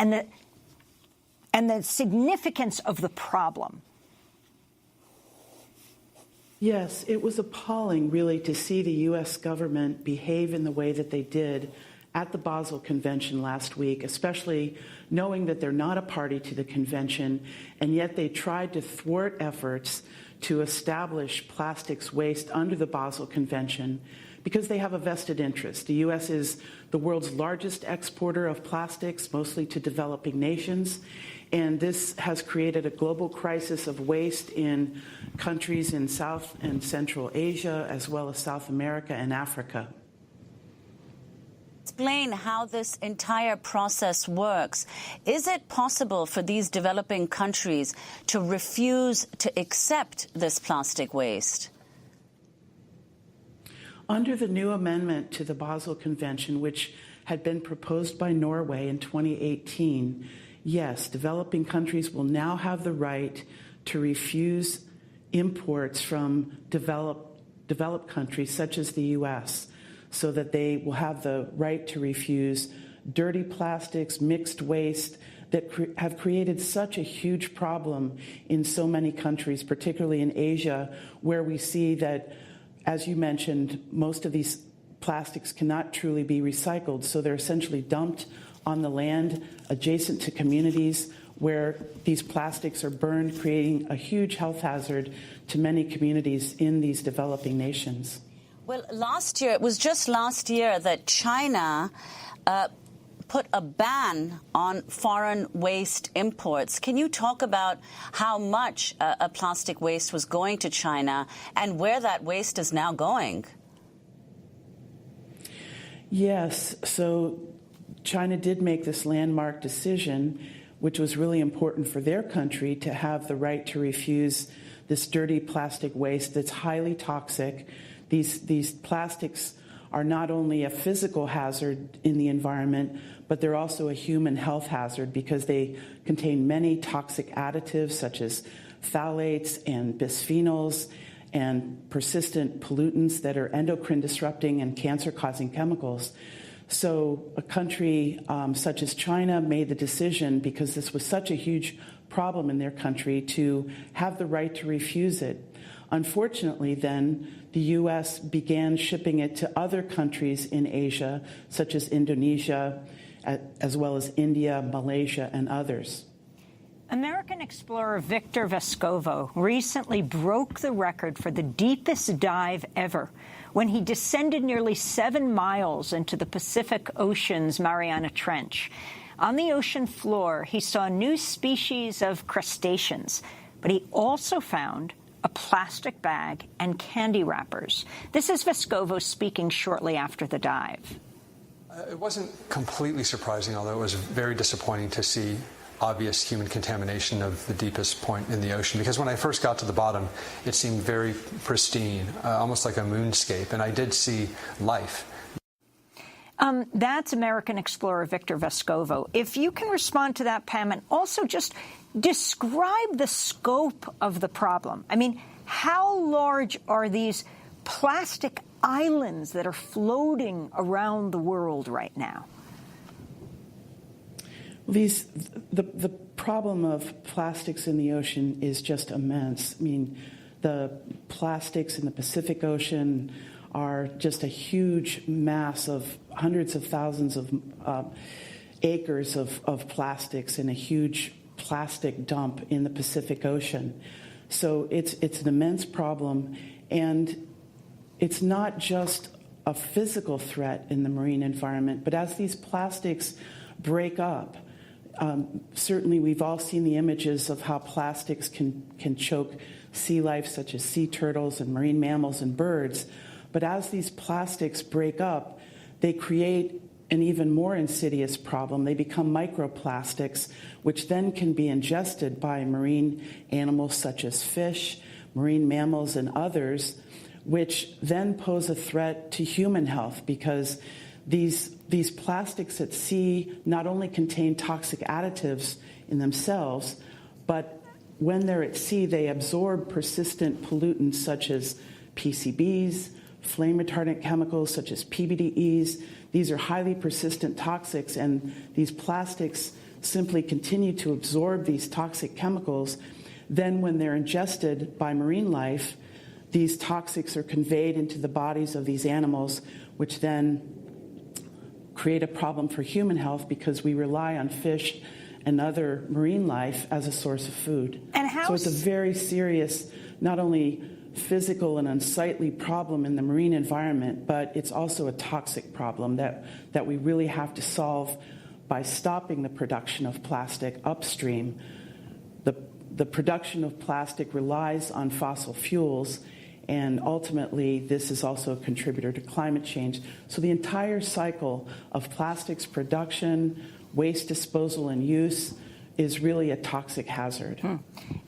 and the significance of the problem? Yes, it was appalling, really, to see the U.S. government behave in the way that they did at the Basel Convention last week, especially knowing that they're not a party to the convention, and yet they tried to thwart efforts to establish plastics waste under the Basel Convention because they have a vested interest. The U.S. is the world's largest exporter of plastics, mostly to developing nations, and this has created a global crisis of waste in countries in South and Central Asia, as well as South America and Africa. Explain how this entire process works. Is it possible for these developing countries to refuse to accept this plastic waste? Under the new amendment to the Basel Convention, which had been proposed by Norway in 2018, yes, developing countries will now have the right to refuse imports from developed countries such as the U.S., so that they will have the right to refuse dirty plastics, mixed waste that have created such a huge problem in so many countries, particularly in Asia, where we see that, as you mentioned, most of these plastics cannot truly be recycled, so they're essentially dumped on the land adjacent to communities where these plastics are burned, creating a huge health hazard to many communities in these developing nations. Well, it was just last year that China put a ban on foreign waste imports. Can you talk about how much plastic waste was going to China and where that waste is now going? Yes. So China did make this landmark decision, which was really important for their country to have the right to refuse this dirty plastic waste that's highly toxic. These plastics are not only a physical hazard in the environment, but they're also a human health hazard because they contain many toxic additives such as phthalates and bisphenols and persistent pollutants that are endocrine disrupting and cancer-causing chemicals. So a country such as China made the decision, because this was such a huge problem in their country, to have the right to refuse it. Unfortunately, then, the U.S. began shipping it to other countries in Asia, such as Indonesia, as well as India, Malaysia, and others. American explorer Victor Vescovo recently broke the record for the deepest dive ever when he descended nearly 7 miles into the Pacific Ocean's Mariana Trench. On the ocean floor, he saw a new species of crustaceans, but he also found a plastic bag and candy wrappers. This is Vescovo speaking shortly after the dive. It wasn't completely surprising, although it was very disappointing to see obvious human contamination of the deepest point in the ocean, because when I first got to the bottom, it seemed very pristine, almost like a moonscape, and I did see life. That's American explorer Victor Vescovo. If you can respond to that, Pam, and also just describe the scope of the problem. I mean, how large are these plastic islands that are floating around the world right now? The problem of plastics in the ocean is just immense. I mean, the plastics in the Pacific Ocean are just a huge mass of hundreds of thousands of acres of plastics in a huge plastic dump in the Pacific Ocean. So it's an immense problem, and it's not just a physical threat in the marine environment, but as these plastics break up, certainly we've all seen the images of how plastics can choke sea life, such as sea turtles and marine mammals and birds. But as these plastics break up, they create an even more insidious problem. They become microplastics, which then can be ingested by marine animals such as fish, marine mammals, and others, which then pose a threat to human health, because these plastics at sea not only contain toxic additives in themselves, but when they're at sea, they absorb persistent pollutants such as PCBs, flame retardant chemicals such as PBDEs. These are highly persistent toxics, and these plastics simply continue to absorb these toxic chemicals. Then when they're ingested by marine life, these toxics are conveyed into the bodies of these animals, which then create a problem for human health because we rely on fish and other marine life as a source of food. So it's a very serious, not only physical and unsightly problem in the marine environment, but it's also a toxic problem that we really have to solve by stopping the production of plastic upstream. The production of plastic relies on fossil fuels, and ultimately this is also a contributor to climate change. So the entire cycle of plastics production, waste disposal, and use is really a toxic hazard.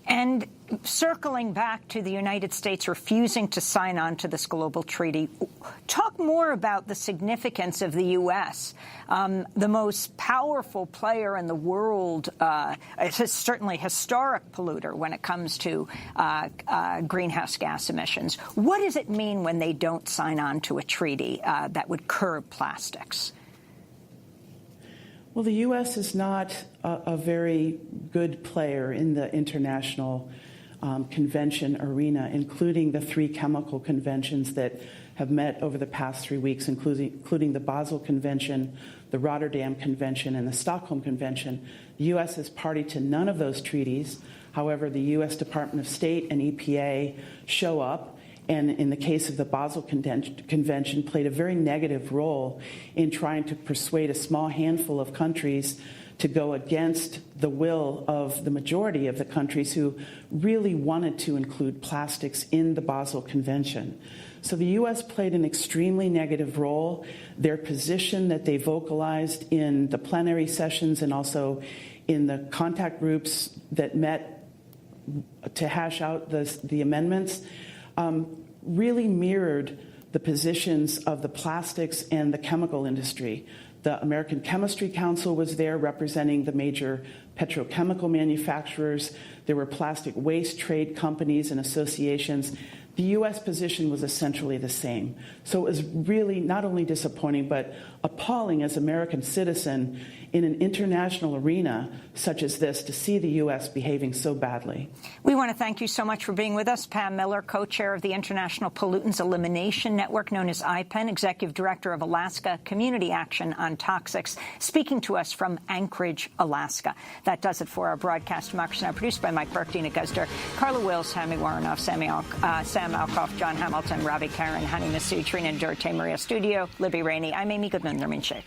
And circling back to the United States refusing to sign on to this global treaty, talk more about the significance of the U.S., the most powerful player in the world, certainly historic polluter when it comes to greenhouse gas emissions. What does it mean when they don't sign on to a treaty that would curb plastics? Well, the U.S. is not a very good player in the international convention arena, including the 3 chemical conventions that have met over the past 3 weeks, including the Basel Convention, the Rotterdam Convention, and the Stockholm Convention. The U.S. is party to none of those treaties. However, the U.S. Department of State and EPA show up, and in the case of the Basel Convention, played a very negative role in trying to persuade a small handful of countries to go against the will of the majority of the countries who really wanted to include plastics in the Basel Convention. So the U.S. played an extremely negative role. Their position that they vocalized in the plenary sessions and also in the contact groups that met to hash out the amendments really mirrored the positions of the plastics and the chemical industry. The American Chemistry Council was there representing the major petrochemical manufacturers. There were plastic waste trade companies and associations. The U.S. position was essentially the same. So it was really not only disappointing, but appalling as an American citizen in an international arena such as this to see the U.S. behaving so badly. We want to thank you so much for being with us. Pam Miller, co-chair of the International Pollutants Elimination Network, known as IPEN, executive director of Alaska Community Action on Toxics, speaking to us from Anchorage, Alaska. That does it for our broadcast. Democracy Now! Produced by Mike Burke, Dina Guzder, Carla Wills, Hami Warrenoff, Sam Alcoff, John Hamilton, Ravi Karen, Hani Masood, Trina Durte, Maria Studio, Libby Rainey. I'm Amy Goodman, Nermin Sheikh.